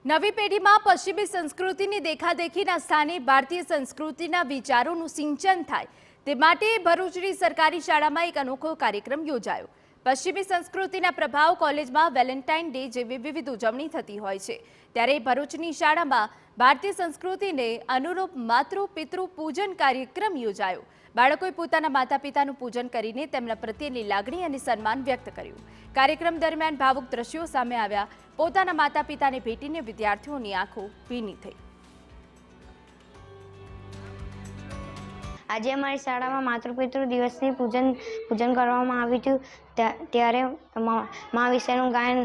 નવી પેઢીમાં પશ્ચિમી સંસ્કૃતિની દેખાદેખીના સ્થાને ભારતીય સંસ્કૃતિના વિચારોનું સિંચન થાય તે માટે ભરૂચની સરકારી શાળામાં એક અનોખો કાર્યક્રમ યોજાયો। પશ્ચિમી સંસ્કૃતિના પ્રભાવ કોલેજમાં વેલેન્ટાઇન ડે જેવી વિવિધ ઉજવણી થતી હોય છે, ત્યારે ભરૂચની શાળામાં ભારતીય સંસ્કૃતિને અનુરૂપ માતૃ પિતૃ પૂજન કાર્યક્રમ યોજાયો। બાળકોએ પોતાના માતા પિતાનું પૂજન કરીને તેમના પ્રત્યેની લાગણી અને સન્માન વ્યક્ત કર્યું। કાર્યક્રમ દરમિયાન ભાવુક દ્રશ્યો સામે આવ્યા। પોતાના માતા પિતાને ભેટીને વિદ્યાર્થીઓની આંખો ભીની થઈ। આજે અમારી શાળામાં માતૃપિતૃ દિવસની પૂજન કરવામાં આવ્યું હતું। ત્યારે મા વિશેનું ગાયન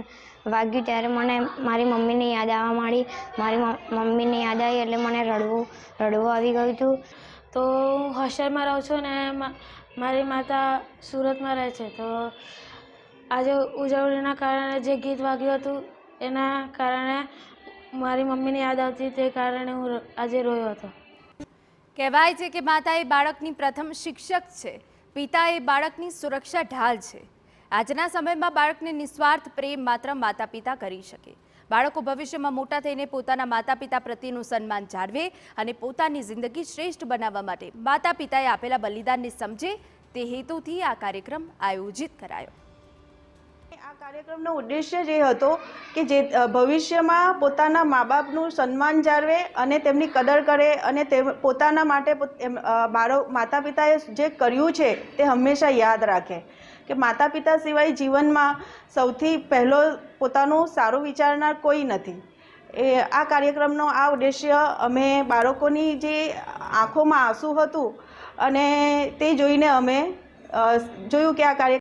વાગ્યું ત્યારે મને મારી મમ્મીની યાદ આવવા માંડી। મારી મમ્મીની યાદ આવી એટલે મને રડવું આવી ગયું હતું। તો હું હોસ્ટેલમાં રહું છું ને મારી માતા સુરતમાં રહે છે, તો આજે ઉજવણીના કારણે જે ગીત વાગ્યું હતું એના કારણે મારી મમ્મીની યાદ આવતી, તે કારણે હું આજે રોયો હતો। કહેવાય છે કે માતા એ બાળકની પ્રથમ શિક્ષક છે, પિતા એ બાળકની સુરક્ષા ઢાલ છે। આજના સમયમાં બાળકને નિસ્વાર્થ પ્રેમ માત્ર માતા પિતા કરી શકે। બાળકો ભવિષ્યમાં મોટા થઈને પોતાના માતા પિતા પ્રત્યેનું સન્માન જાળવે અને પોતાની જિંદગી શ્રેષ્ઠ બનાવવા માટે માતા પિતાએ આપેલા બલિદાનને સમજે, તે હેતુથી આ કાર્યક્રમ આયોજિત કરાયો। આ કાર્યક્રમનો ઉદ્દેશ્ય જે હતો કે જે ભવિષ્યમાં પોતાના મા બાપનું સન્માન જાળવે અને તેમની કદર કરે અને પોતાના માટે માતા પિતાએ જે કર્યું છે તે હંમેશા યાદ રાખે કે માતા પિતા સિવાય જીવનમાં સૌથી પહેલો પોતાનું સારું વિચારનાર કોઈ નથી। આ કાર્યક્રમનો આ ઉદ્દેશ્ય અમે બાળકોની જે આંખોમાં આંસુ હતું અને તે જોઈને અમે જોયું કે આ કાર્યક્રમ